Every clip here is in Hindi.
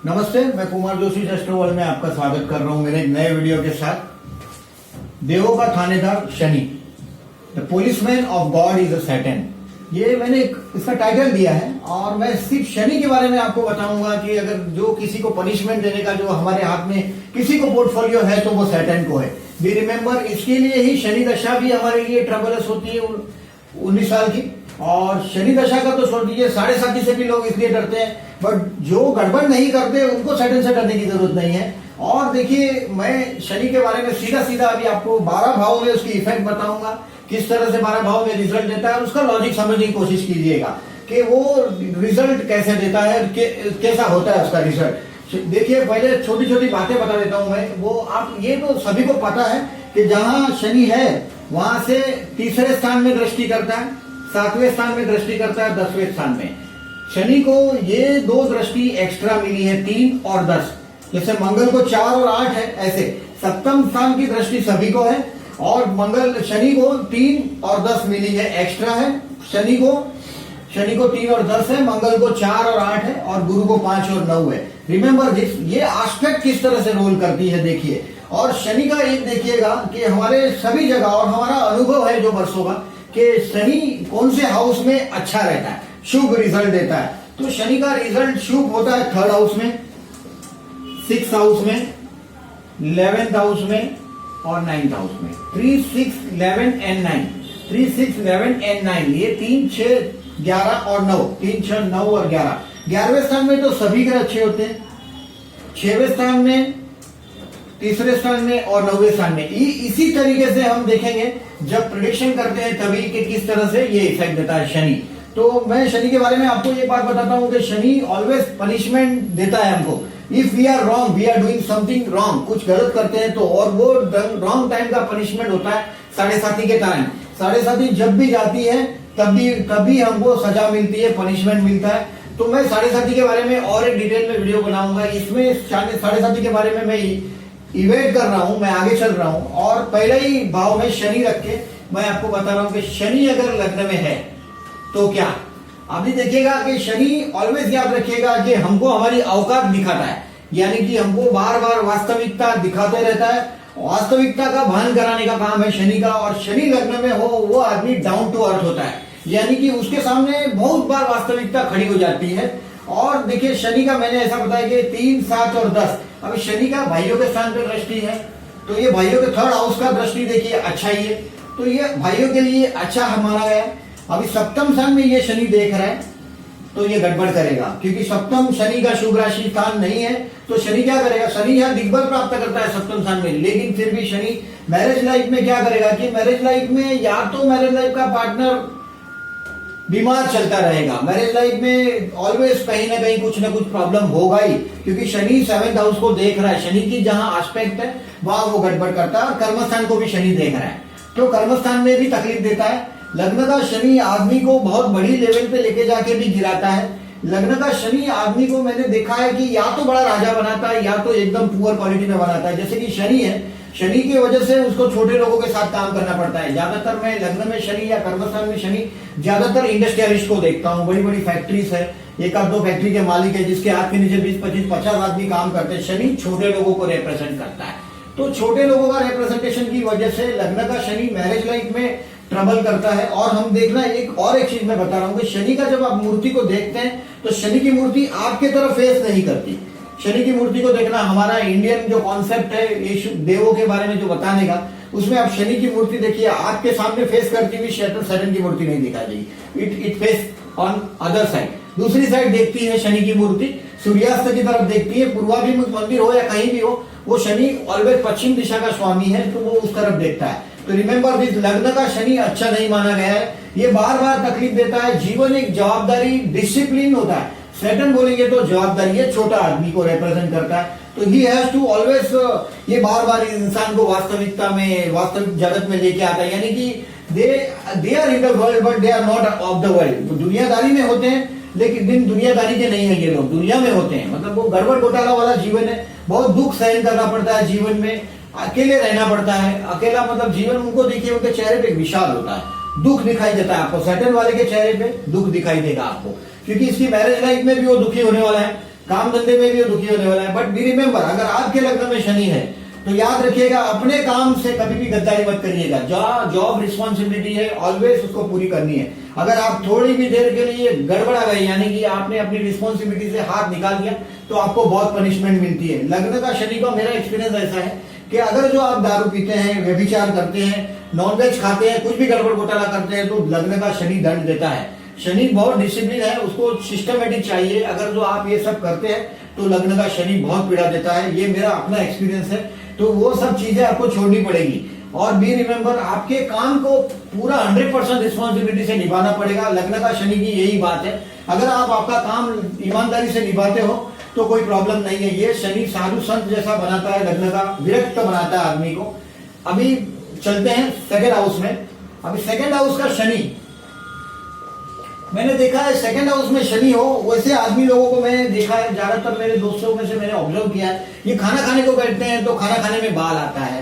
नमस्ते, मैं कुमार जोशी एस्ट्रोवर्ल्ड में आपका स्वागत कर रहा हूं मेरे एक नए वीडियो के साथ। देवों का थानेदार Shani, the policeman of God is a Satan. ये मैंने इसका टाइटल दिया है और मैं सिर्फ शनि के बारे में आपको बताऊंगा कि अगर जो किसी को पनिशमेंट देने का जो हमारे हाथ में किसी को पोर्टफोलियो है तो वो सैटन को है। वी रिमेम्बर, इसके लिए ही शनि दशा भी हमारे लिए ट्रबलस होती है 19 साल की। और शनि दशा का तो छोड़ दीजिए, 7.5 से भी लोग इसलिए डरते हैं, बट जो गड़बड़ नहीं करते उनको सैटन से डरने की जरूरत नहीं है। और देखिए, मैं शनि के बारे में सीधा सीधा अभी आपको 12 भाव में उसकी इफेक्ट बताऊंगा, किस तरह से 12 भाव में रिजल्ट देता है और उसका लॉजिक समझने की कोशिश कीजिएगा कि वो रिजल्ट कैसे देता है, कैसा होता है उसका रिजल्ट। देखिए, पहले छोटी छोटी बातें बता देता हूं मैं। वो आप ये तो सभी को पता है कि जहां शनि है वहां से तीसरे स्थान में दृष्टि करता है, 7वें स्थान में दृष्टि करता है, 10वें स्थान में। शनि को ये 2 दृष्टि एक्स्ट्रा मिली है, 3 और 10। जैसे मंगल को 4 और 8 है, ऐसे सप्तम स्थान की दृष्टि सभी को है और शनि को 3 और 10 मिली है, एक्स्ट्रा है। शनि को 3 और 10 है, मंगल को 4 और 8 है और गुरु को 5 और 9 है। रिमेंबर दिस, ये एस्पेक्ट किस तरह से रोल करती है देखिए। और शनि का एक देखिएगा कि हमारे सभी जगह, और हमारा अनुभव है जो वर्षों का, कि शनि कौन से हाउस में अच्छा रहता है, शुभ रिजल्ट देता है। तो शनि का रिजल्ट शुभ होता है 3rd हाउस में, 6th हाउस में, 11th हाउस में और 9th हाउस में। 3, 6, 11 एंड 9, 3, 6, 11 एंड 9, ये 3, 6, 11 और 9, 3, 6, 9 और 11। 11वें स्थान में तो सभी ग्रह अच्छे होते हैं, 6वें स्थान में, तीसरे स्थान में और 9वें स्थान में। इसी तरीके से हम देखेंगे जब प्रेडिक्शन करते हैं तभी कि किस तरह से ये इफेक्ट देता है शनि। तो मैं शनि के बारे में आपको ये बात बताता हूं कि शनि ऑलवेज पनिशमेंट देता है हमको। If we are wrong, we are doing something wrong, कुछ गलत करते हैं तो, और वो रॉन्ग टाइम का पनिशमेंट होता है 7.5 के टाइम। 7.5 जब भी जाती है तभी हमको सजा मिलती है, पनिशमेंट मिलता है। तो मैं 7.5 के बारे में और एक डिटेल में वीडियो बनाऊंगा। इसमें 7.5 के बारे में मैं इवेट कर रहा हूं, मैं आगे चल रहा हूं और पहले ही भाव में शनि रख के मैं आपको बता रहा हूं कि शनि अगर लग्न में है तो क्या। अभी देखिएगा कि शनि ऑलवेज याद रखिएगा कि हमको हमारी औकात दिखाता है, यानी कि हमको बार बार वास्तविकता दिखाते रहता है। वास्तविकता का भान कराने का काम है शनि का। और शनि लग्न में हो वो आदमी डाउन टू अर्थ होता है, यानी कि उसके सामने बहुत बार वास्तविकता खड़ी हो जाती है। और देखिए, शनि का मैंने ऐसा बताया कि 3, 7 और 10। अभी शनि का भाइयों के स्थान पर दृष्टि है, तो ये भाइयों के 3rd हाउस का दृष्टि देखिए अच्छा ही है, तो ये भाइयों के लिए अच्छा हमारा है। अभी सप्तम स्थान में ये शनि देख रहा है तो ये गड़बड़ करेगा, क्योंकि सप्तम शनि का शुभ राशि स्थान नहीं है। तो शनि क्या करेगा, शनि यहाँ दिग्बल प्राप्त करता है सप्तम स्थान में, लेकिन फिर भी शनि मैरिज लाइफ में क्या करेगा कि मैरिज लाइफ में या तो मैरिज लाइफ का पार्टनर बीमार चलता रहेगा, मैरिज लाइफ में ऑलवेज कहीं ना कुछ प्रॉब्लम होगा ही, क्योंकि शनि 7th हाउस को देख रहा है। शनि की जहां एस्पेक्ट है वहां वो गड़बड़ करता है। और कर्मस्थान को भी शनि देख रहा है, तो कर्मस्थान में भी तकलीफ देता है। लग्न का शनि आदमी को बहुत बड़ी लेवल पे लेके जाके भी गिराता है। लग्न का शनि आदमी को मैंने देखा है कि या तो बड़ा राजा बनाता है या तो एकदम पुअर क्वालिटी में बनाता है। जैसे कि शनि है, शनि की वजह से उसको छोटे लोगों के साथ काम करना पड़ता है। ज्यादातर मैं लग्न में शनि या कर्मस्थान में शनि ज्यादातर इंडस्ट्रियलिस्ट को देखता हूँ। बड़ी बड़ी फैक्ट्रीज है, 1-2 फैक्ट्री के मालिक है जिसके हाथ के नीचे 20, 25, 50 आदमी काम करते हैं। शनि छोटे लोगों को रिप्रेजेंट करता है, तो छोटे लोगों का रिप्रेजेंटेशन की वजह से लग्न का शनि मैरिज लाइफ में ट्रबल करता है। और हम देखना एक चीज मैं बता रहा हूँ कि शनि का जब आप मूर्ति को देखते हैं तो शनि की मूर्ति आपके तरफ फेस नहीं करती। शनि की मूर्ति को देखना, हमारा इंडियन जो कॉन्सेप्ट है ये देवों के बारे में जो बताने का, उसमें आप शनि की मूर्ति देखिए, आपके सामने फेस करती हुई सैटर्न की मूर्ति नहीं दिखाई देगी। It face on other side, दूसरी साइड देखती है शनि की मूर्ति, सूर्यास्त की तरफ देखती है। पूर्वाभिमुख मंदिर हो या कहीं भी हो, वो शनि ऑलवेज पश्चिम दिशा का स्वामी है, तो वो उस तरफ देखता है। तो रिमेंबर दिस, लग्न का शनि अच्छा नहीं माना गया है, ये बार बार तकलीफ देता है। जीवन एक जवाबदारी, डिसिप्लिन होता है। सैटर्न बोलेंगे तो जवाबदारी, ये छोटा आदमी को रिप्रेजेंट करता है, तो ही हैज टू ऑलवेज, ये बार बार इंसान को वास्तविकता में, वास्तविक जगत में लेके आता है। यानी कि they are in the world but they are not of the world. तो दुनियादारी में होते हैं लेकिन दिन दुनियादारी के नहीं है, ये लोग दुनिया में होते हैं। मतलब वो गड़बड़ घोटाला वाला जीवन है, बहुत दुख सहन करना पड़ता है जीवन में, अकेले रहना पड़ता है। अकेला मतलब जीवन, उनको देखिए उनके चेहरे पे विषाद होता है, दुख दिखाई देता है आपको। सैटर्न वाले के चेहरे पे दुख दिखाई देगा आपको, क्योंकि इसकी मैरिज लाइफ में भी वो दुखी होने वाला है। काम धंधे में भी दुखी होने वाला है। बट बी रिमेंबर, अगर आपके लग्न में शनि है तो याद रखिएगा अपने काम से कभी भी गद्दारी मत करिएगा। जॉब रिस्पॉन्सिबिलिटी है, ऑलवेज उसको पूरी करनी है। अगर आप थोड़ी भी देर के लिए गड़बड़ा गए, यानी कि आपने अपनी रिस्पॉन्सिबिलिटी से हाथ निकाल दिया, तो आपको बहुत पनिशमेंट मिलती है। लग्न का शनि का मेरा एक्सपीरियंस ऐसा है कि अगर जो आप दारू पीते हैं, व्यभिचार करते हैं, नॉनवेज खाते हैं, कुछ भी गड़बड़ घोटाला करते हैं, तो लग्न का शनि दंड देता है। शनि बहुत डिसिप्लिन है, उसको सिस्टमेटिक चाहिए। अगर जो आप ये सब करते हैं तो लग्न का शनि बहुत पीड़ा देता है। ये मेरा अपना एक्सपीरियंस है। तो वो सब चीजें आपको छोड़नी पड़ेगी। और बी रिमेंबर, आपके काम को पूरा 100% रिस्पॉन्सिबिलिटी से निभाना पड़ेगा। लग्न का शनि की यही बात है। अगर आप आपका काम ईमानदारी से निभाते हो तो कोई प्रॉब्लम नहीं है। ये शनि साधु संत जैसा बनाता है, लग्न का विरक्त बनाता है आदमी को। अभी चलते हैं सेकेंड हाउस में। अभी सेकेंड हाउस का शनि, मैंने देखा है सेकंड हाउस में शनि हो, वैसे आदमी लोगों को मैंने देखा है, ज्यादातर मेरे दोस्तों में से मैंने ऑब्जर्व किया है, ये खाना खाने को बैठते हैं तो खाना खाने में बाल आता है,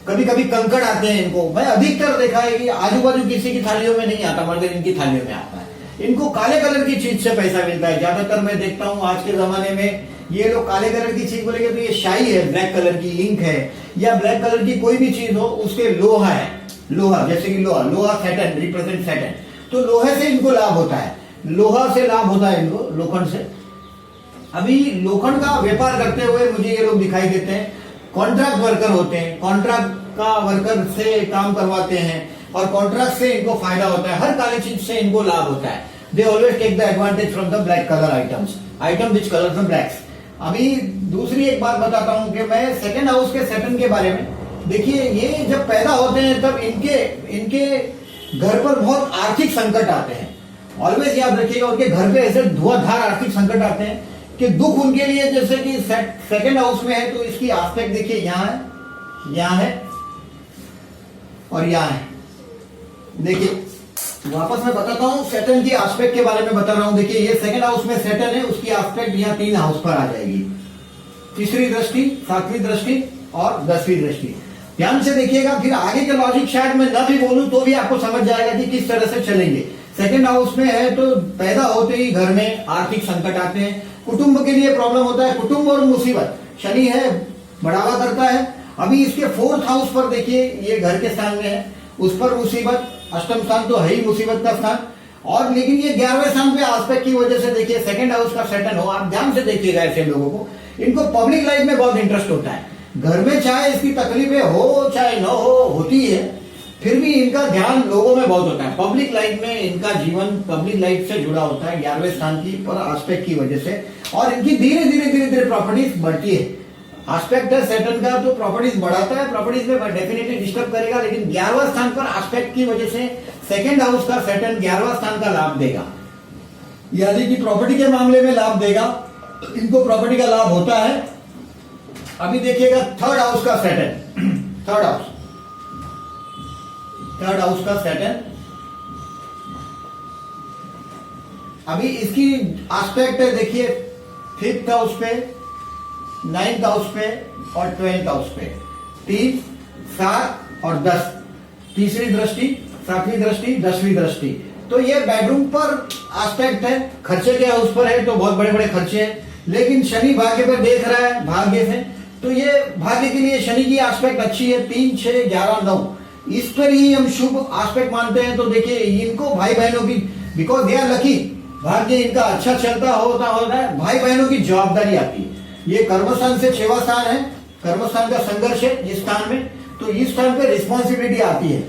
कभी कभी कंकड़ आते हैं इनको। मैं अधिकतर देखा है कि आजू बाजू किसी की थालियों में नहीं आता, मगर इनकी थालियों में आता है। इनको काले कलर की चीज से पैसा मिलता है। ज्यादातर मैं देखता हूँ आज के जमाने में ये लोग काले कलर की चीज बोलेंगे तो ये शाई है, ब्लैक कलर की इंक है, या ब्लैक कलर की कोई भी चीज हो, उसके लोहा है, लोहा जैसे कि लोहा सैटर्न रिप्रेजेंट सैटर्न, तो लोहे से इनको लाभ होता है, लोहा से लाभ होता है इनको, लोखंड से। अभी लोखंड का व्यापार करते हुए मुझे ये लोग दिखाई देते हैं। कॉन्ट्रैक्ट वर्कर होते हैं, कॉन्ट्रैक्ट का वर्कर से काम करवाते हैं और कॉन्ट्रैक्ट से इनको फायदा होता है, हर काली चीज से इनको लाभ होता है। They always take the advantage from the black colour item which colour the blacks. अभी दूसरी एक बात बताता हूं कि मैं सेकंड हाउस के सैटर्न के बारे में, देखिए ये जब पैदा होते हैं तब इनके घर पर बहुत आर्थिक संकट आते हैं। ऑलवेज याद रखिएगा, उनके घर पे ऐसे धुआंधार आर्थिक संकट आते हैं कि दुख उनके लिए, जैसे कि सेकंड हाउस में है तो इसकी आस्पेक्ट देखिए, यहां है और यहां है। देखिए वापस मैं बताता हूं सैटर्न की आस्पेक्ट के बारे में बता रहा हूं। देखिए ये सेकंड हाउस में सैटर्न है, उसकी आस्पेक्ट यहां 3 हाउस पर आ जाएगी, तीसरी दृष्टि, 7वीं दृष्टि और 10वीं दृष्टि। ध्यान से देखिएगा, फिर आगे के लॉजिक शायद मैं न भी बोलूं तो भी आपको समझ जाएगा कि किस तरह से चलेंगे। सेकंड हाउस में है तो पैदा होते ही घर में आर्थिक संकट आते हैं, कुटुंब के लिए प्रॉब्लम होता है, कुटुंब और मुसीबत। शनि है, बढ़ावा करता है। अभी इसके 4th हाउस पर देखिए, ये घर के स्थान में है, उस पर मुसीबत, अष्टम स्थान तो है ही मुसीबत का स्थान। और लेकिन ये 11वें स्थान पे आस्पेक्ट की वजह से देखिए सेकंड हाउस का सैटर्न हो। आप ध्यान से देखिएगा, ऐसे लोगों को, इनको पब्लिक लाइफ में बहुत इंटरेस्ट होता है। घर में चाहे इसकी तकलीफें हो चाहे न हो, होती है, फिर भी इनका ध्यान लोगों में बहुत होता है। पब्लिक लाइफ में इनका जीवन पब्लिक लाइफ से जुड़ा होता है 11वें स्थान की पर आस्पेक्ट की वजह से। और इनकी धीरे धीरे प्रॉपर्टीज बढ़ती है। आस्पेक्ट है सैटर्न का तो प्रॉपर्टीज बढ़ाता है, प्रॉपर्टीज में डेफिनेटली डिस्टर्ब करेगा, लेकिन 11वां स्थान पर आस्पेक्ट की वजह से सेकंड हाउस का सैटर्न 11वां स्थान का लाभ देगा, यानी कि प्रॉपर्टी के मामले में लाभ देगा। इनको प्रॉपर्टी का लाभ होता है। अभी देखिएगा थर्ड हाउस का सैटर्न, थर्ड हाउस का सैटर्न, अभी इसकी एस्पेक्ट है देखिए 5th हाउस पे, 9th हाउस पे और 12th हाउस पे, 3, 7 और 10, तीसरी दृष्टि, 7वीं दृष्टि, 10वीं दृष्टि। तो ये बेडरूम पर एस्पेक्ट है, खर्चे के हाउस पर है तो बहुत बड़े बड़े खर्चे हैं, लेकिन शनि भाग्य पर देख रहा है, भाग्य से, तो ये भाग्य के लिए शनि की एस्पेक्ट अच्छी है। 3, 6, 11, 9 इस पर ही हम शुभ एस्पेक्ट मानते हैं। तो देखिए इनको भाई बहनों की, बिकॉज दे आर लकी, भाग्य इनका अच्छा चलता होता है, भाई बहनों की जवाबदारी आती है। ये कर्मस्थान से 6वां स्थान है, कर्मस्थान का संघर्ष है इस स्थान में, तो इस स्थान पे रिस्पॉन्सिबिलिटी आती है।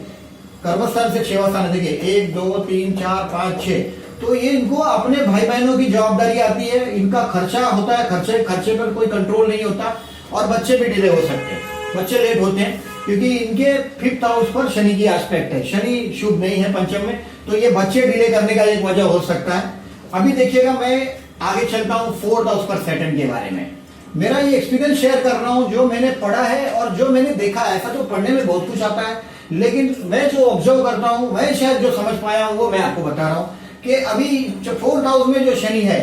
कर्मस्थान से 6वां स्थान है, देखिए 1, 2, 3, 4, 5, 6, तो ये इनको अपने भाई बहनों की जवाबदारी आती है। इनका खर्चा होता है, खर्चे पर कोई कंट्रोल नहीं होता, और बच्चे भी डिले हो सकते हैं, बच्चे लेट होते हैं, क्योंकि इनके 5th हाउस पर शनि की एस्पेक्ट है। शनि शुभ नहीं है पंचम में, तो ये बच्चे डिले करने का एक वजह हो सकता है। अभी देखिएगा मैं आगे चलता हूं 4th हाउस पर सैटर्न के बारे में। मेरा ये एक्सपीरियंस शेयर कर रहा हूं, जो मैंने पढ़ा है और जो मैंने देखा है। ऐसा तो पढ़ने में बहुत कुछ आता है, लेकिन मैं जो ऑब्जर्व करता हूं, मैं शायद जो समझ पाया हूं वो मैं आपको बता रहा हूं कि अभी 4th हाउस में जो शनि है,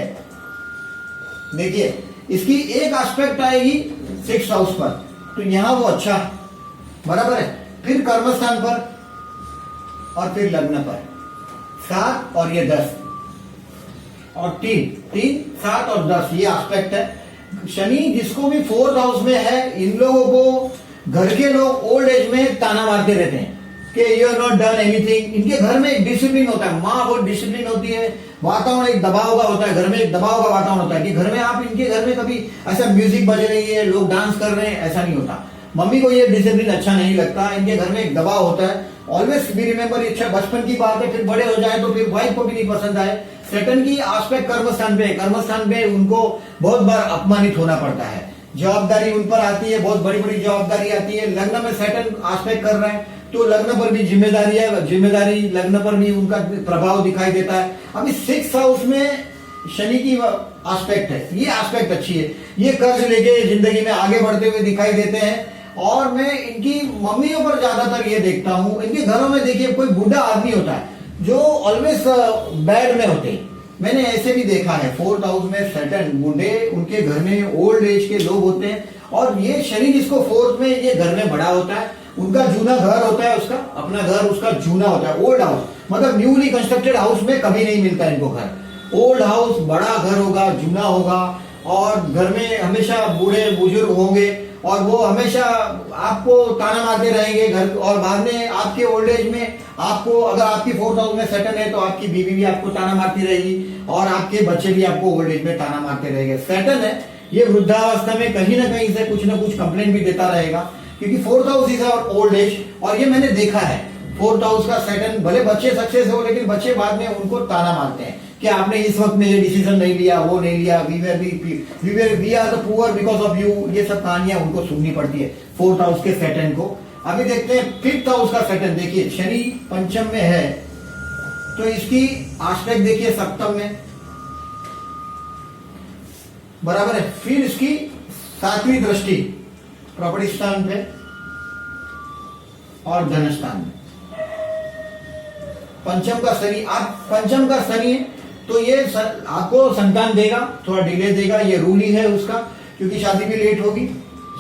देखिए इसकी एक एस्पेक्ट आएगी 6th हाउस पर, तो यहां वो अच्छा बराबर है, फिर कर्मस्थान पर और फिर लग्न पर 7 और ये 10, और 3, 7 और 10 ये एस्पेक्ट है। शनि जिसको भी 4th हाउस में है, इन लोगों को घर के लोग ओल्ड एज में ताना मारते रहते हैं कि you are not done anything. इनके घर में एक डिसिप्लिन होता है, माँ बहुत डिसिप्लिन होती है, वातावरण एक दबाव का होता है, घर में एक दबाव का वातावरण होता है कि घर में आप इनके घर में कभी ऐसा म्यूजिक बज रही है, लोग डांस कर रहे हैं, ऐसा नहीं होता। मम्मी को ये डिसिप्लिन अच्छा नहीं लगता, इनके घर में एक दबाव होता है। ऑलवेज बी रिमेंबर, अच्छा बचपन की बात है, फिर बड़े हो जाए तो फिर वाइफ को भी नहीं पसंद आए। सेटन की आस्पेक्ट कर्म स्थान पे उनको बहुत बार अपमानित होना पड़ता है, जवाबदारी उन पर आती है, बहुत बड़ी बड़ी जवाबदारी आती है। लग्न में सेटन आस्पेक्ट कर रहे हैं तो लग्न पर भी जिम्मेदारी लग्न पर भी उनका प्रभाव दिखाई देता है। अभी 6th हाउस में शनि की आस्पेक्ट है, ये आस्पेक्ट अच्छी है, ये कर्ज लेके जिंदगी में आगे बढ़ते हुए दिखाई देते हैं। और मैं इनकी मम्मियों पर ज्यादातर ये देखता हूं, इनके घरों में देखिए कोई बूढ़ा आदमी होता है जो ऑलवेज बेड में होते हैं, मैंने ऐसे भी देखा है। 4th हाउस में सेटन, बूढ़े उनके घर में ओल्ड एज के लोग होते हैं। और ये शनि जिसको 4th में, ये घर में बड़ा होता है, उनका जूना घर होता है, उसका अपना घर उसका जूना होता है, ओल्ड हाउस, मतलब न्यूली कंस्ट्रक्टेड हाउस में कभी नहीं मिलता इनको घर। ओल्ड हाउस बड़ा घर होगा, जूना होगा, और घर में हमेशा बूढ़े बुजुर्ग होंगे और वो हमेशा आपको ताना मारते रहेंगे घर। और बाद में आपके ओल्ड एज में आपको, अगर आपकी 4th हाउस में सेटन है तो आपकी बीवी भी आपको ताना मारती रहेगी और आपके बच्चे भी आपको ओल्ड एज में ताना मारते रहेंगे। सेटन है ये वृद्धावस्था में कहीं ना कहीं से कुछ ना कुछ कंप्लेंट भी देता रहेगा, क्योंकि 4th हाउस इज और ओल्ड एज। और ये मैंने देखा है 4th हाउस का सेटन, भले बच्चे सक्सेस हो लेकिन बच्चे बाद में उनको ताना मारते हैं कि आपने इस वक्त में ये डिसीजन नहीं लिया, वो नहीं लिया, we are the poor because of you. ये सब कहानियां उनको सुननी पड़ती है 4th हाउस के सेटन को। अभी देखते हैं 5th हाउस का सेटन। देखिए शनि पंचम में है तो इसकी आस्पेक्ट देखिए सप्तम में बराबर है। फिर इसकी 7वीं दृष्टि प्रॉपर्टी स्थान पे और धन स्थान में। पंचम का शनि, आप पंचम का शनि है तो ये आपको संतान देगा, थोड़ा डिले देगा, ये रूल ही है उसका, क्योंकि शादी भी लेट होगी।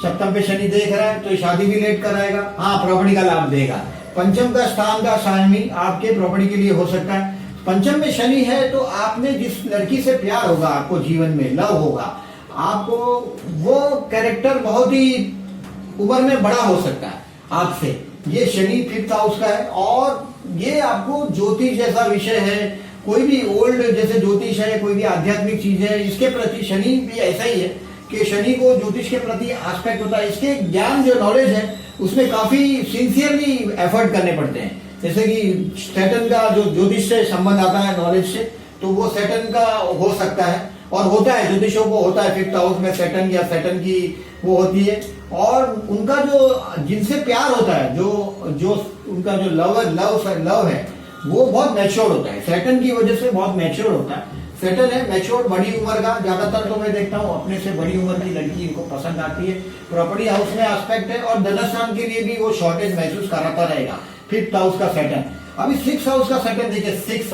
सप्तम पे शनि देख रहा है तो शादी भी लेट कराएगा, हाँ प्रॉपर्टी का लाभ देगा। पंचम का स्थान का स्वामी आपके प्रॉपर्टी के लिए हो सकता है। पंचम में शनि है तो आपने जिस लड़की से प्यार होगा, आपको जीवन में लव होगा, आपको वो कैरेक्टर बहुत ही उम्र में बड़ा हो सकता है आपसे। ये शनि 5th हाउस का है और ये आपको ज्योतिष जैसा विषय है, कोई भी ओल्ड जैसे ज्योतिष है, कोई भी आध्यात्मिक चीज है, इसके प्रति शनि भी ऐसा ही है कि शनि को ज्योतिष के प्रति एस्पेक्ट होता है। इसके ज्ञान जो नॉलेज है उसमें काफी सिंसियरली एफर्ट करने पड़ते हैं। जैसे कि सैटर्न का जो ज्योतिष से संबंध आता है नॉलेज से, तो वो सैटर्न का हो सकता है और होता है, ज्योतिषों को होता है 5th हाउस में सैटर्न या सैटर्न की वो होती है। और उनका जो जिनसे प्यार होता है, जो उनका जो लव है वो बहुत मैच्योर होता है, सैटर्न की वजह से बहुत मैच्योर होता है। सैटर्न है मैच्योर, बड़ी उम्र का, ज्यादातर तो मैं देखता हूँ अपने से बड़ी उम्र की लड़की इनको पसंद आती है। प्रॉपर्टी हाउस में एस्पेक्ट है और धनस्थान के लिए भी वो शॉर्टेज महसूस कराता रहेगा 5th हाउस का सैटर्न। अभी 6th हाउस का सैटर्न देखिए, 6th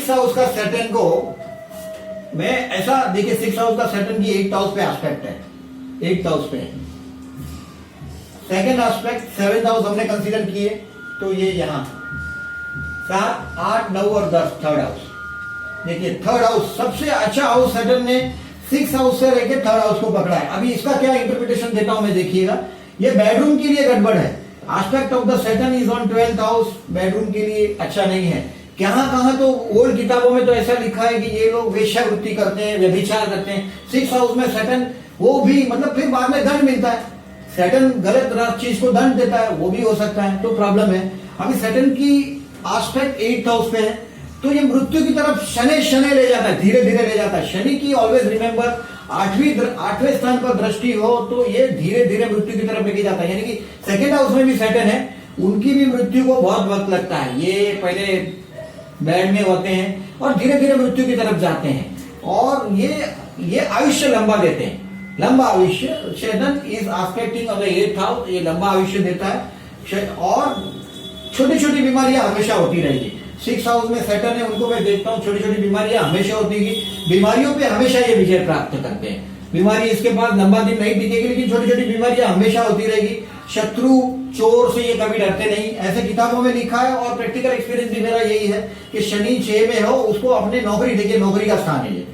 हाउस का सैटर्न को मैं ऐसा देखिए, 6th हाउस का सैटर्न की 8th हाउस पे एस्पेक्ट है, 8th हाउस पे। सेकंड एस्पेक्ट 7th हाउस हमने कंसीडर किए तो ये यहां 7, 8, 9 और 10 3rd हाउस। देखिए 3rd हाउस सबसे अच्छा हाउस सैटर्न ने 6th हाउस से लेके 3rd हाउस को पकड़ा है। अभी इसका क्या इंटरप्रिटेशन देता हूं मैं, देखिएगा। ये बेडरूम के लिए गड़बड़ है, aspect of the Saturn is on 12th house, bedroom के लिए अच्छा नहीं है। कहां तो ओल्ड किताबों में तो ऐसा लिखा है कि ये लोग वेश्यावृत्ति करते हैं, व्यभिचार करते हैं। 6th हाउस में सैटर्न, वो भी मतलब फिर बाद में दंड मिलता है, सैटर्न गलत चीज को दंड देता है, वो भी हो सकता है, तो प्रॉब्लम है। अभी सैटर्न की एस्पेक्ट 8th हाउस पे है तो ये मृत्यु की तरफ शनि ले जाता है, धीरे धीरे ले जाता है। शनि की ऑलवेज रिमेंबर 8वें स्थान पर दृष्टि हो तो ये धीरे धीरे मृत्यु की तरफ लेके जाता है। यानी कि 2nd हाउस में भी सैटर्न है, उनकी भी मृत्यु को बहुत वक्त लगता है। ये पहले बेड में होते हैं और धीरे धीरे मृत्यु की तरफ जाते हैं और ये आयुष्य लंबा देते हैं, लंबा आयुष्य। Saturn is expecting of the 8th house, ये लंबा आयुष्य देता है और छोटी छोटी बीमारियां हमेशा होती रहेगी। 6th हाउस में सैटर्न है, उनको मैं देखता हूँ छोटी छोटी बीमारियां हमेशा होती है, बीमारियों पे हमेशा ये विजय प्राप्त करते हैं। बीमारी इसके बाद लंबा दिन नहीं टिकेगी लेकिन छोटी छोटी बीमारियां हमेशा होती रहेगी। शत्रु चोर से ये कभी डरते नहीं, ऐसे किताबों में लिखा है और प्रैक्टिकल एक्सपीरियंस भी मेरा यही है कि शनि 6 में हो उसको अपने नौकरी, देखिए नौकरी का स्थान है ये,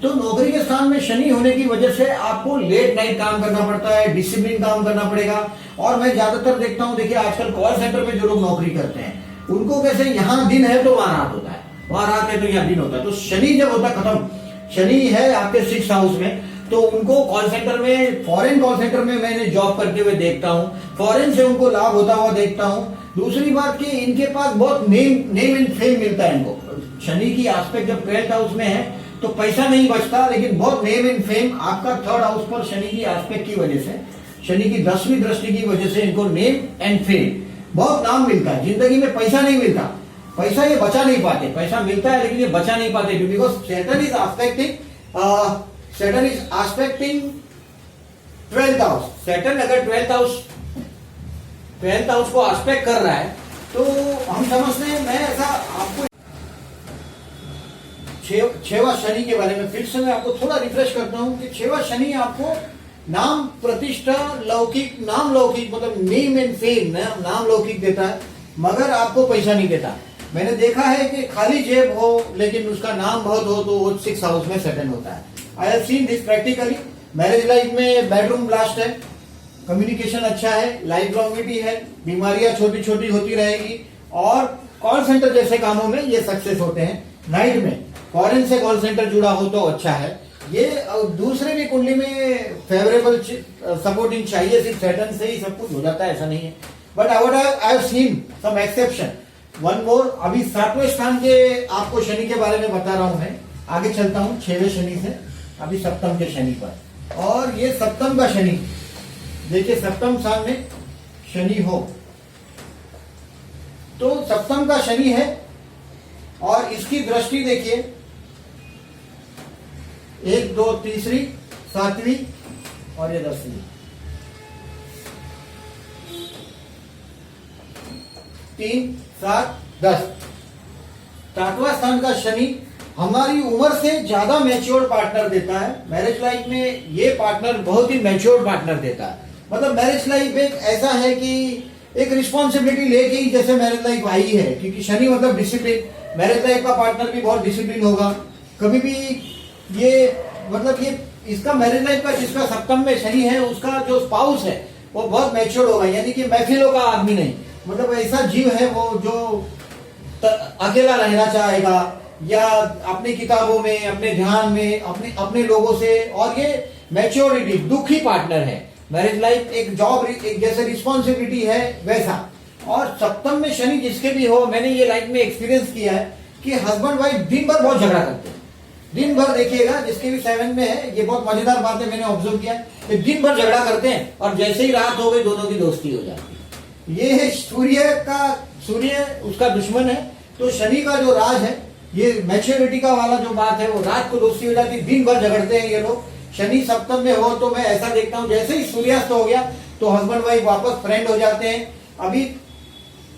तो नौकरी के स्थान में शनि होने की वजह से आपको लेट नाइट काम करना पड़ता है, डिसिप्लिन काम करना पड़ेगा। और मैं ज्यादातर देखता हूँ, देखिए आजकल कॉल सेंटर में जो लोग नौकरी करते हैं उनको कैसे यहाँ दिन है तो वहां रात होता है, वहां रात है तो यहाँ दिन होता है। तो शनि जब होता खत्म, शनि है आपके 6th हाउस में, तो उनको कॉल सेंटर में, फॉरेन कॉल सेंटर में मैंने जॉब करते हुए देखता हूँ, फॉरेन से उनको लाभ होता हुआ देखता हूँ। दूसरी बात कि इनके पास बहुत नेम एंड फेम मिलता है इनको। शनि की एस्पेक्ट जब 12th हाउस में है तो पैसा नहीं बचता, लेकिन बहुत नेम एंड फेम आपका 3rd हाउस पर शनि की एस्पेक्ट की वजह से, शनि की 10वीं दृष्टि की वजह से इनको नेम एंड फेम, बहुत नाम मिलता है। जिंदगी में पैसा नहीं मिलता, पैसा ये बचा नहीं पाते, पैसा मिलता है लेकिन ये बचा नहीं पाते, because Saturn is expecting, Saturn is expecting 12th house. Saturn अगर 12th हाउस को एस्पेक्ट कर रहा है तो हम समझते हैं, मैं ऐसा आपको 6वां शनि के बारे में फिर से मैं आपको थोड़ा रिफ्रेश करता हूं कि 6वां शनि आपको नाम प्रतिष्ठा, लौकिक, नाम लौकिक मतलब नेम एंड फेम, नाम लौकिक देता है मगर आपको पैसा नहीं देता। मैंने देखा है कि खाली जेब हो लेकिन उसका नाम बहुत हो तो वो 6th हाउस में सेटल होता है। आई have seen this practically. Marriage life में बेडरूम ब्लास्ट है, कम्युनिकेशन अच्छा है, लाइफ लॉन्गिविटी है, बीमारियां छोटी छोटी होती रहेगी, और कॉल सेंटर जैसे कामों में ये सक्सेस होते हैं। नाइट में फॉरेन से कॉल सेंटर जुड़ा हो तो अच्छा है। ये दूसरे भी कुंडली में फेवरेबल सपोर्टिंग चाहिए, सिर्फ सैटर्न से ही सब कुछ हो जाता है ऐसा नहीं है। But I have seen some exception. One more, अभी 7वें स्थान के आपको शनि के बारे में बता रहा हूं मैं, आगे चलता हूं 6वें शनि से अभी 7म के शनि पर। और ये 7म का शनि, देखिए 7म स्थान में शनि हो तो 7म का शनि है और इसकी दृष्टि देखिए 1 2 तीसरी, 7वीं और ये 10वीं, 3 7 10। 7वां स्थान का शनि हमारी उम्र से ज्यादा मैच्योर पार्टनर देता है। मैरिज लाइफ में ये पार्टनर बहुत ही मैच्योर पार्टनर देता है। मतलब मैरिज लाइफ एक ऐसा है कि एक रिस्पॉन्सिबिलिटी लेके ही जैसे मैरिज लाइफ आई है, क्योंकि शनि मतलब डिसिप्लिन। मैरिज लाइफ का पार्टनर भी बहुत डिसिप्लिन होगा, कभी भी ये मतलब ये इसका मैरिज लाइफ का जिसका 7म में शनि है उसका जो स्पाउस है वो बहुत मैच्योर होगा, यानी कि महफिलों का आदमी नहीं, मतलब ऐसा जीव है वो जो अकेला रहना चाहेगा या अपनी किताबों में, अपने ध्यान में, अपने लोगों से, और ये मैच्योरिटी, दुखी पार्टनर है। मैरिज लाइफ एक जॉब, एक जैसे रिस्पॉन्सिबिलिटी है वैसा। और 7म में शनि जिसके भी हो, मैंने ये लाइफ में एक्सपीरियंस किया है कि हस्बैंड वाइफ दिन भर बहुत झगड़ा करते हैं। दिन भर देखिएगा, जिसके भी 7 में है, ये बहुत मजेदार बात है, मैंने ऑब्जर्व किया कि दिन भर झगड़ा करते हैं और जैसे ही रात हो गई दोनों की दोस्ती हो जाती है। ये है सूर्य उसका दुश्मन है। तो शनि का जो राज है, ये मैच्योरिटी का वाला जो बात है, वो रात को दोस्ती हो जाती है, दिन भर झगड़ते हैं ये लोग। शनि 7म में हो तो मैं ऐसा देखता हूं जैसे ही सूर्यास्त हो गया तो हस्बैंड वाइफ वापस फ्रेंड हो जाते हैं। अभी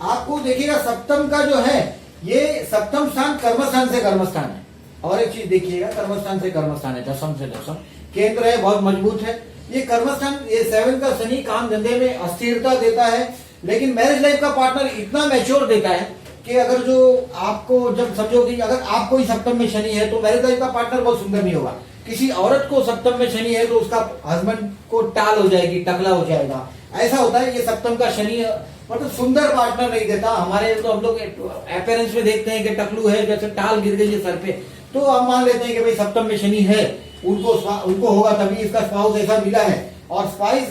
आपको देखिएगा 7म का जो है, ये 7म स्थान कर्मस्थान से कर्मस्थान है। और एक चीज देखिएगा, कर्मस्थान से कर्मस्थान है, 10म से 10म केंद्र है, बहुत मजबूत है ये कर्मस्थान। ये 7 का शनि काम धंधे में अस्थिरता देता है, लेकिन मैरिज लाइफ का पार्टनर इतना मैच्योर देता है कि अगर जो आपको, जब समझो कि अगर आपको ही 7म में शनि है तो मैरिज लाइफ का पार्टनर बहुत सुंदर नहीं होगा। किसी औरत को 7म में शनि है तो उसका हस्बैंड को टाल हो जाएगी, टकला हो जाएगा, ऐसा होता है। ये 7म का शनि मतलब सुंदर पार्टनर नहीं देता। हमारे तो हम लोग अपीयरेंस में देखते हैं कि टकलू है, जैसे टाल गिर गई है सर पे, तो हम मान लेते हैं कि भाई 7म में शनि है, उनको होगा तभी इसका स्पाउस ऐसा मिला है। और स्पाइस,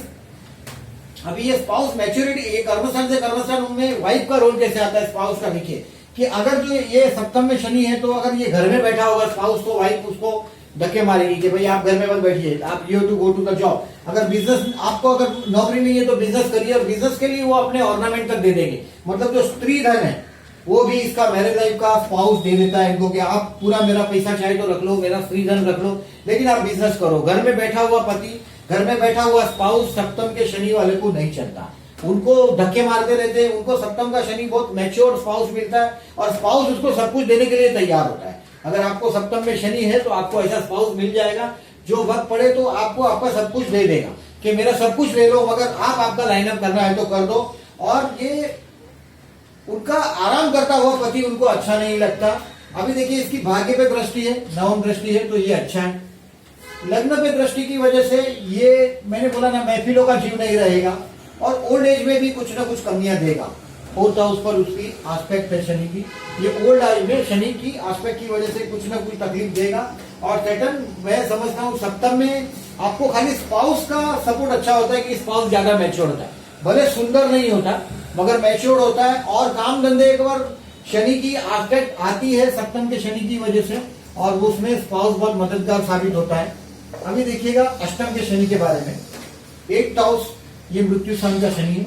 अभी ये स्पाउस मैच्योरिटी, ये कर्मस्थान से कर्मस्थान में वाइफ का रोल कैसे आता है स्पाउस का, देखिए कि अगर जो ये 7म में शनि है तो अगर ये घर में बैठा होगा स्पाउस तो वाइफ उसको धक्के मारेगी कि भाई आप घर में मत बैठिए, आप you to go to the job. अगर बिजनेस, आपको अगर नौकरी नहीं है तो बिजनेस करिए, और बिजनेस के लिए वो अपने ऑर्नामेंट तक दे देंगे। मतलब जो स्त्री धन है वो भी इसका मैरिज लाइफ का स्पाउस दे देता है इनको कि आप पूरा मेरा पैसा चाहे तो रख लो, मेरा स्त्री धन रख लो, लेकिन आप बिजनेस करो। घर में बैठा हुआ पति, घर में बैठा हुआ स्पाउस 7म के शनि वाले को नहीं चलता, उनको धक्के मारते रहते हैं। उनको 7म का शनि बहुत मैच्योर स्पाउस मिलता है और स्पाउस उसको सब कुछ देने के लिए तैयार होता है। अगर आपको 7म में शनि है तो आपको ऐसा स्पाउस मिल जाएगा जो वक्त पड़े तो आपको आपका सब कुछ दे देगा कि मेरा सब कुछ ले लो, मगर आप आपका लाइनअप करना है तो कर दो। और ये उनका आराम करता हुआ पति उनको अच्छा नहीं लगता। अभी देखिए इसकी भाग्य पे दृष्टि है, नवम दृष्टि है, तो ये अच्छा है। लग्न पे दृष्टि की वजह से ये मैंने बोला ना, महफिलों का जीव नहीं रहेगा और ओल्ड एज में भी कुछ ना कुछ कमियां देगा। फोर्थ हाउस पर उसकी एस्पेक्ट है शनि की, ये ओल्ड एज में शनि की एस्पेक्ट की वजह से कुछ ना कुछ तकलीफ देगा। और सैटर्न मैं समझता हूँ सप्तम में आपको खाली स्पाउस का सपोर्ट अच्छा होता है कि स्पाउस ज्यादा मैच्योर होता है, भले सुंदर नहीं होता मगर मैच्योर होता है। और काम धंधे एक बार शनि की एस्पेक्ट आती है सप्तम के शनि की वजह से, और वो उसमें स्पाउस बहुत मददगार साबित होता है। अभी देखिएगा अष्टम के शनि के बारे में। 8th हाउस ये मृत्यु स्थान का शनि है।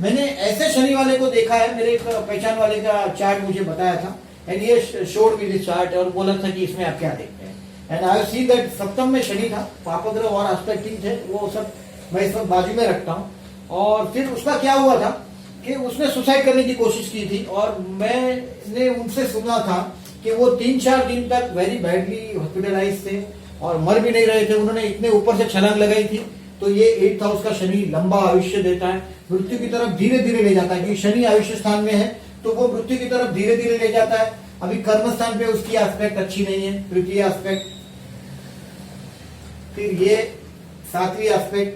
मैंने ऐसे शनि वाले को देखा है, मेरे एक पहचान वाले का चार्ट मुझे बताया था, एंड ये शोड मी दिस चार्ट और बोला था कि इसमें आप क्या देखते हैं। And I have seen that सप्तम में शनि था, पापग्रह और एस्पेक्टिंग थे, वो सब मैं इस वक्त बाजू में रखता हूँ। और फिर उसका क्या हुआ था कि उसने सुसाइड करने की कोशिश की थी, और मैंने उनसे सुना था कि वो 3-4 दिन तक वेरी बैडली हॉस्पिटलाइज थे और मर भी नहीं रहे थे। उन्होंने इतने ऊपर से छलांग लगाई थी। तो ये 8th हाउस का शनि लंबा आयुष्य देता है, मृत्यु की तरफ धीरे धीरे ले जाता है, क्योंकि शनि आयुष्य स्थान में है तो वो मृत्यु की तरफ धीरे धीरे ले जाता है। अभी कर्म स्थान पे उसकी एस्पेक्ट अच्छी नहीं है, तृतीय एस्पेक्ट, फिर ये 7वीं एस्पेक्ट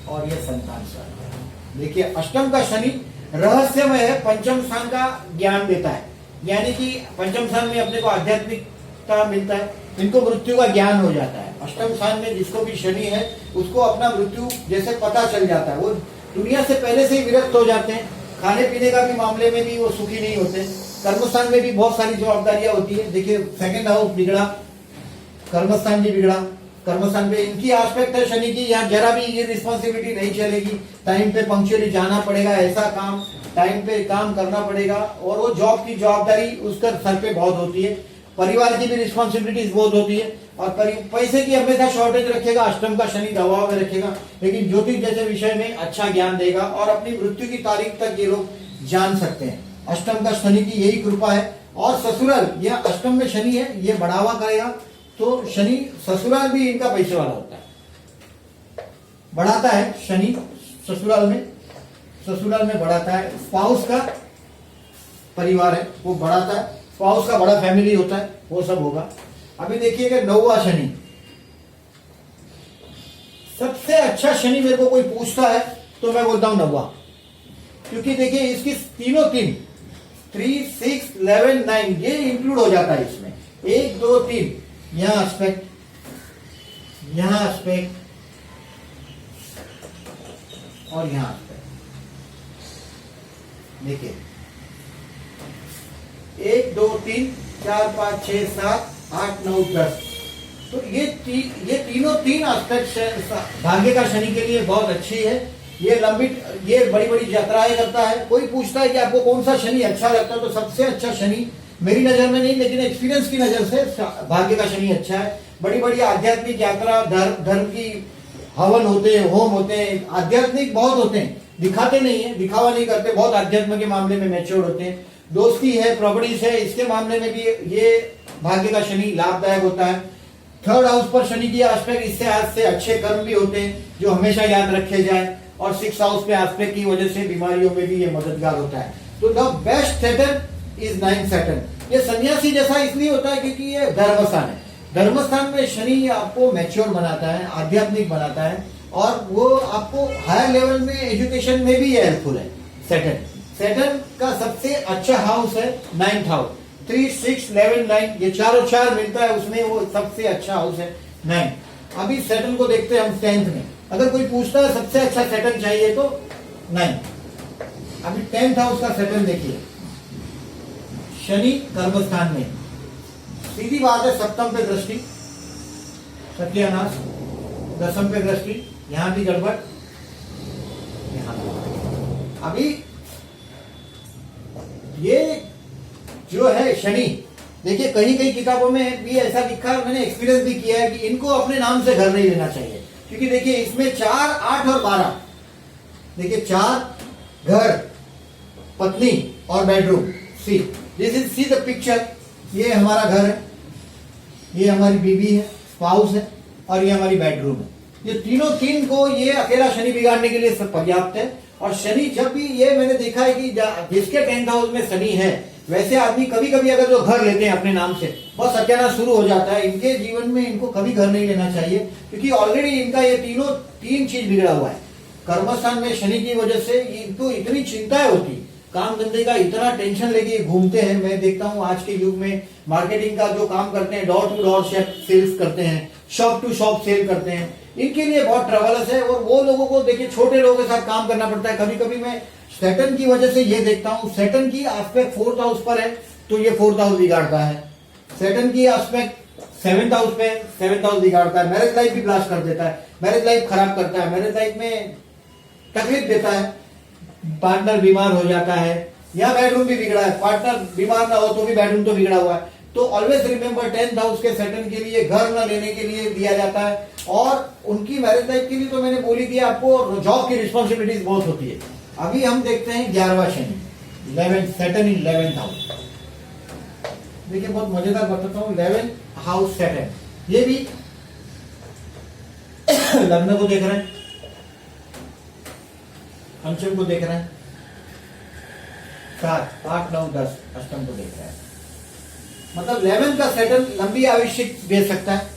और ये संतान स्थान। देखिए अष्टम का शनि रहस्यमय है, पंचम स्थान का ज्ञान देता है, यानी कि पंचम स्थान में अपने को आध्यात्मिकता मिलता है, इनको मृत्यु का ज्ञान हो जाता है। अष्टम स्थान में जिसको भी शनि है उसको अपना मृत्यु जैसे पता चल जाता है, वो दुनिया से पहले से ही विरक्त हो जाते हैं। खाने पीने का भी मामले में भी वो सुखी नहीं होते। कर्मस्थान में भी बहुत सारी जवाबदारियां होती है। देखिए 2nd हाउस बिगड़ा, कर्मस्थान भी बिगड़ा, कर्मस्थान पे इनकी एस्पेक्ट है शनि की, यहाँ जरा भी ये रिस्पॉन्सिबिलिटी नहीं चलेगी, टाइम पे पंक्चुअली जाना पड़ेगा, ऐसा काम टाइम पे काम करना पड़ेगा, और वो जॉब की जवाबदारी उसका सर पे बहुत होती है। परिवार की भी रिस्पॉन्सिबिलिटीज बहुत होती है, और पैसे की हमेशा शॉर्टेज रखेगा, अष्टम का शनि दबाव में रखेगा। लेकिन ज्योतिष जैसे विषय में अच्छा ज्ञान देगा और अपनी मृत्यु की तारीख तक ये लोग जान सकते हैं। अष्टम का शनि की यही कृपा है। और ससुराल, यह अष्टम में शनि है, ये बढ़ावा करेगा, तो शनि ससुराल भी इनका पैसे वाला होता है, बढ़ाता है शनि ससुराल में बढ़ाता है। स्पाउस का परिवार है वो बढ़ाता है, स्पाउस का बड़ा फैमिली होता है, वो सब होगा। अभी देखिएगा 9वां शनि, सबसे अच्छा शनि मेरे को कोई पूछता है तो मैं बोलता हूं 9वां, क्योंकि देखिए इसकी तीनों 3, 6, 11, 9 ये इंक्लूड हो जाता है इसमें। 1, 2, 3 यहां एस्पेक्ट, यहां एस्पेक्ट और यहां एस्पेक्ट। देखिए 1, 2, 3, 4, 5, 6, 7, 8, 9, 10, तो ये तीनों 3 एस्पेक्ट भाग्य का शनि के लिए बहुत अच्छी है। ये बड़ी बड़ी यात्राएं करता है। कोई पूछता है कि आपको कौन सा शनि अच्छा लगता है, तो सबसे अच्छा शनि मेरी नजर में नहीं, लेकिन एक्सपीरियंस की नजर से भाग्य का शनि अच्छा है। बड़ी बड़ी आध्यात्मिक यात्रा, धर्म की हवन होते हैं, होम होते हैं, आध्यात्मिक बहुत होते हैं, दिखाते नहीं है, दिखावा नहीं करते, बहुत आध्यात्म के मामले में मैच्योर होते हैं। दोस्ती है, प्रॉपर्टीज है, इसके मामले में भी ये भाग्य का शनि लाभदायक होता है। 3rd हाउस पर शनि की एस्पेक्ट, इससे आज से अच्छे कर्म भी होते हैं जो हमेशा याद रखे जाए। और 6th हाउस पे एस्पेक्ट की वजह से बीमारियों में भी ये मददगार होता है। तो the best Saturn is 9th Saturn. ये सन्यासी जैसा इसलिए होता है क्योंकि ये धर्मस्थान है। धर्मस्थान में शनि आपको मैच्योर बनाता है, आध्यात्मिक बनाता है, और वो आपको हायर लेवल में एजुकेशन में भी हेल्पफुल है। सैटर्न का सबसे अच्छा हाउस है 9th हाउस। 3, 6, 11, 9 ये चारों 4 मिलता है उसमें, वो सबसे अच्छा हाउस है 9। अभी सैटर्न को देखते हैं हम 10th में। अगर कोई पूछता है सबसे अच्छा सैटर्न चाहिए तो 9। अभी 10th हाउस का सैटर्न देखिए, शनि कर्मस्थान में, सीधी बात है, सप्तम पे दृष्टि, सत्यानाश, 10th पे दृष्टि, यहां भी गड़बड़, यहां अभी ये जो है शनि, देखिए कहीं कहीं किताबों में भी ऐसा लिखा है, मैंने एक्सपीरियंस भी किया है कि इनको अपने नाम से घर नहीं लेना चाहिए, क्योंकि देखिए इसमें 4, 8 और 12, देखिए 4 घर, पत्नी और बेडरूम। सी द पिक्चर, ये हमारा घर है, ये हमारी बीवी है, स्पाउस है, और ये हमारी बेडरूम है। ये तीनों तीन को ये अकेला शनि बिगाड़ने के लिए सब पर्याप्त है। और शनि जब भी, ये मैंने देखा है कि जिसके 10th हाउस में शनि है, वैसे आदमी कभी कभी अगर जो घर लेते हैं अपने नाम से, बस अचानक शुरू हो जाता है। इनके जीवन में इनको कभी घर नहीं लेना चाहिए, क्योंकि ऑलरेडी इनका ये तीन चीज बिगड़ा हुआ है। कर्मस्थान में शनि की वजह से इनको इतनी चिंताएं होती, काम धंधे का इतना टेंशन लेके घूमते हैं। मैं देखता हूँ आज के युग में मार्केटिंग का जो काम करते हैं, डोर टू डोर सेल्स करते हैं, शॉप टू शॉप सेल करते हैं, इनके लिए बहुत ट्रेवलर्स है। और वो लोगों को देखिए, छोटे लोगों के साथ काम करना पड़ता है। कभी कभी मैं सैटर्न की वजह से ये देखता हूँ, सैटर्न की एस्पेक्ट 4th हाउस पर है तो ये 4th हाउस बिगाड़ता है। सैटर्न की एस्पेक्ट 7th हाउस पे, 7th हाउस बिगाड़ता है। मैरिज लाइफ भी ब्लास्ट कर देता है, मैरिज लाइफ खराब करता है, मैरिज लाइफ में तकलीफ देता है। पार्टनर बीमार हो जाता है, या बेडरूम भी बिगड़ा है। पार्टनर बीमार ना हो तो भी बेडरूम तो बिगड़ा हुआ है। तो ऑलवेज रिमेंबर 10th हाउस के सैटर्न के लिए घर न लेने के लिए दिया जाता है। और उनकी मैरिज लाइफ के लिए तो मैंने बोली थी आपको, जॉब की रिस्पॉन्सिबिलिटीज बहुत होती है। अभी हम देखते हैं 11वां शनि, 11th सैटर्न इन 11th हाउस। देखिए बहुत मजेदार बताता हूँ, 11th हाउस सैटर्न, ये भी लग्न को देख रहे हैं, पंचम को देख रहे हैं, 7, 8, 9, 10 अष्टम को देख रहे हैं। मतलब 11th का सैटर्न लंबी आयुष्य दे सकता है,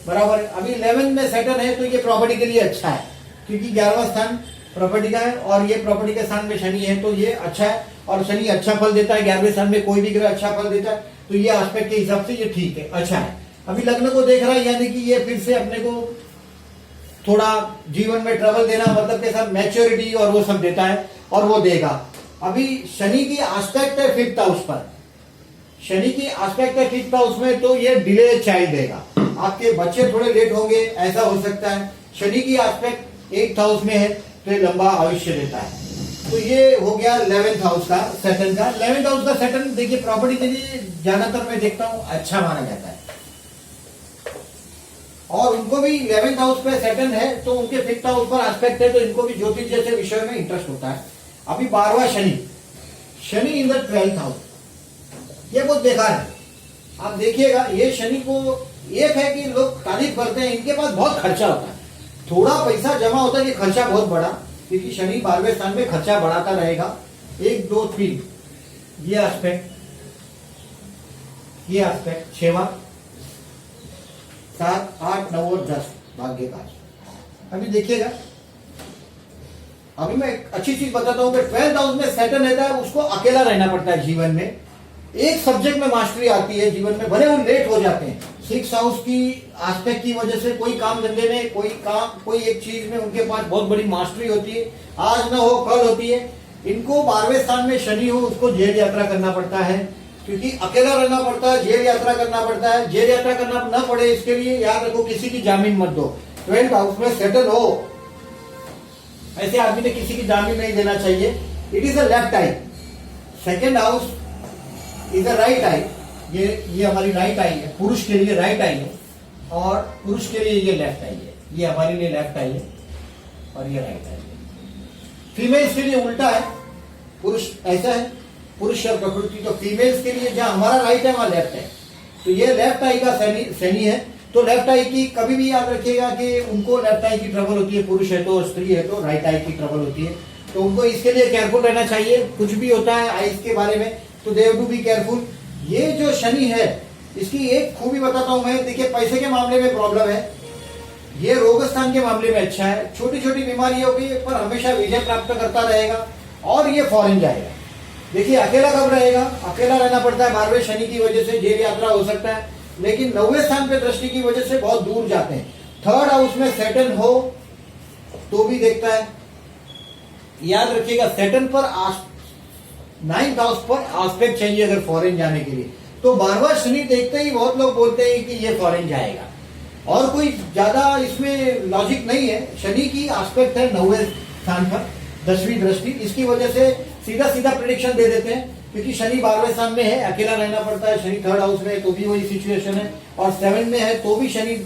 बराबर है। अभी 11th में सैटर्न है तो ये प्रॉपर्टी के लिए अच्छा है, क्योंकि 11वां स्थान प्रॉपर्टी का है और ये प्रॉपर्टी के स्थान में शनि है तो ये अच्छा है। और शनि अच्छा फल देता है, 11वें स्थान में कोई भी ग्रह अच्छा फल देता है, तो ये एस्पेक्ट के हिसाब से ये ठीक है, अच्छा है। अभी लग्न को देख रहा है, यानी कि ये फिर से अपने को थोड़ा जीवन में ट्रबल देना, मतलब के साथ मैच्योरिटी और वो सब देता है, और वो देगा। अभी शनि की एस्पेक्ट है 5th हाउस पर, शनि की एस्पेक्ट है 5th हाउस में, तो ये डिले चाइल्ड देगा, आपके बच्चे थोड़े लेट होंगे, ऐसा हो सकता है। शनि की एस्पेक्ट 8th हाउस में है तो ये लंबा आयुष्य देता है। तो ये हो गया 11th हाउस का सैटर्न का। 11th हाउस का सैटर्न देखिए प्रॉपर्टी के लिए ज्यादातर मैं देखता हूं अच्छा माना जाता है, और उनको भी 11th हाउस पे सैटर्न है तो उनके 5th हाउस पर एस्पेक्ट है, तो इनको भी ज्योतिष जैसे विषय में इंटरेस्ट होता है। अभी 12वां Shani, Shani in the 12th house, ये बहुत बेकार है। आप देखिएगा, ये शनि को एक है कि लोग तारीफ करते हैं, इनके पास बहुत खर्चा होता है, थोड़ा पैसा जमा होता है कि खर्चा बहुत बड़ा, क्योंकि शनि 12वें स्थान में खर्चा बढ़ाता रहेगा। 1, 2, 3 ये एस्पेक्ट, ये एस्पेक्ट 6वां, 7, 8, 9 और 10 भाग्य का। अभी देखिएगा, अभी मैं एक अच्छी चीज बताता हूं कि 12th हाउस में सैटर्न रहता है, उसको अकेला रहना पड़ता है जीवन में। एक सब्जेक्ट में मास्टरी आती है जीवन में, भले वो लेट हो जाते हैं। 6th हाउस की एस्पेक्ट की वजह से कोई काम धंधे में, कोई एक चीज में उनके पास बहुत बड़ी मास्टरी होती है, आज ना हो कल होती है। इनको 12वें स्थान में शनि हो, उसको जेल यात्रा करना पड़ता है, क्योंकि अकेला रहना पड़ता है, जेल यात्रा करना पड़ता है। जेल यात्रा करना न पड़े इसके लिए याद रखो, किसी की जामीन मत दो। 12th हाउस में सेटल हो, ऐसे आदमी ने किसी की जामीन नहीं देना चाहिए। It is a left I, 2nd house is a right I, ये हमारी राइट आई है, पुरुष के लिए राइट आई है, और पुरुष के लिए ये लेफ्ट आई है, ये हमारे लिए लेफ्ट आई है, और ये राइट आई है। फीमेल्स के लिए उल्टा है, पुरुष ऐसा है, पुरुष और प्रकृति, तो फीमेल्स के लिए जहां हमारा राइट है वहां लेफ्ट है, तो ये लेफ्ट आई का शनि है। तो लेफ्ट आई की कभी भी याद रखिएगा कि उनको लेफ्ट आई की ट्रबल होती है, पुरुष है तो, स्त्री है तो राइट आई की ट्रबल होती है, तो उनको इसके लिए केयरफुल रहना चाहिए। कुछ भी होता है आईज के बारे में तो they have to be careful. ये जो शनि है, इसकी एक खूबी बताता हूं मैं, देखिए पैसे के मामले में प्रॉब्लम है, ये रोग स्थान के मामले में अच्छा है, छोटी छोटी बीमारियों की पर हमेशा विजय प्राप्त करता रहेगा, और ये फॉरेन जाएगा। देखिए अकेला कब रहेगा, अकेला रहना पड़ता है 12वें शनि की वजह से, जेल यात्रा हो सकता है, लेकिन 9वें स्थान पे दृष्टि की वजह से बहुत दूर जाते हैं। 3rd हाउस में सैटर्न हो तो भी देखता है, याद रखिएगा सैटर्न पर 9th हाउस पर एस्पेक्ट चाहिए अगर फॉरेन जाने के लिए। तो 12वां शनि देखते ही बहुत लोग बोलते हैं कि ये फॉरेन जाएगा, और कोई ज्यादा इसमें लॉजिक नहीं है। शनि की एस्पेक्ट है 9वें स्थान पर, 10वीं दृष्टि, इसकी वजह से सीधा सीधा प्रेडिक्शन दे देते हैं, क्योंकि शनि 12वें स्थान में है, अकेला रहना पड़ता है। शनि 3rd हाउस में है तो भी वही सिचुएशन है, और 7 में है तो भी शनि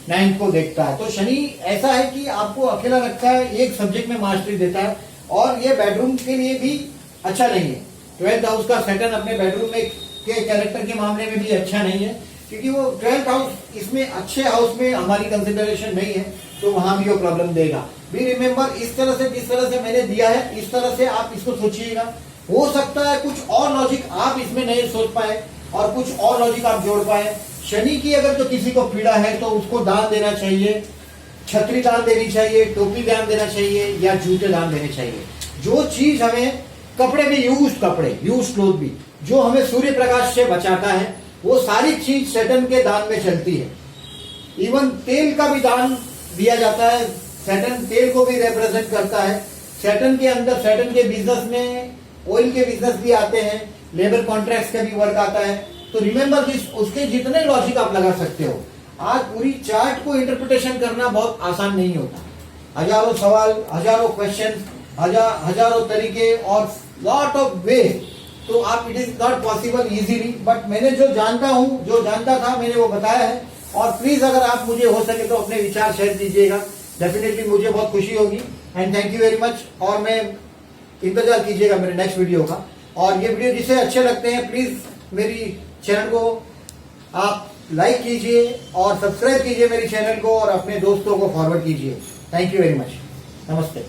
9th को देखता है। तो शनि ऐसा है कि आपको अकेला रखता है, एक सब्जेक्ट में मास्टरी देता है, और ये बेडरूम के लिए भी अच्छा नहीं है। 12th हाउस का सैटर्न अपने बेडरूम में के कैरेक्टर के मामले में भी अच्छा नहीं है, क्योंकि वो 12th हाउस इसमें अच्छे हाउस में हमारी कंसिडरेशन नहीं है। तो वहां भी वो प्रॉब्लम देगा। भी रिमेम्बर, इस तरह से जिस तरह से मैंने दिया है इस तरह से आप इसको सोचिएगा। हो सकता है कुछ और लॉजिक आप इसमें नहीं सोच पाए और कुछ और लॉजिक आप जोड़ पाए। शनि की अगर तो किसी को पीड़ा है तो उसको दान देना चाहिए, छतरी दान देनी चाहिए, टोपी दान देना चाहिए या जूते दान देने चाहिए। जो चीज हमें कपड़े भी, यूज क्लोथ भी, जो हमें सूर्य प्रकाश से बचाता है, वो सारी चीज सैटर्न के दान में चलती है। इवन तेल का भी दान दिया जाता है। सैटर्न तेल को भी रिप्रेजेंट करता है। सैटर्न के अंदर, सैटर्न के बिजनेस में ऑयल के बिजनेस भी आते हैं, लेबर कॉन्ट्रैक्ट्स का भी वर्क आता है। तो रिमेम्बर दिस, उसके जितने लॉजिक आप लगा सकते हो। आज पूरी चार्ट को इंटरप्रिटेशन करना बहुत आसान नहीं होता। हजारों सवाल, हजारों क्वेश्चन, हजारों तरीके और लॉट ऑफ वे। तो आप, it is not possible easily, but मैंने जो जानता हूं, जो जानता था मैंने वो बताया है। और प्लीज अगर आप मुझे हो सके तो अपने विचार शेयर कीजिएगा, डेफिनेटली मुझे बहुत खुशी होगी। And thank you very much. और मैं इंतजार कीजिएगा मेरे नेक्स्ट वीडियो का। और ये वीडियो जिसे अच्छे लगते हैं प्लीज मेरी चैनल को आप लाइक कीजिए और सब्सक्राइब कीजिए मेरी चैनल को, और अपने दोस्तों को फॉरवर्ड कीजिए। Thank you very much. नमस्ते।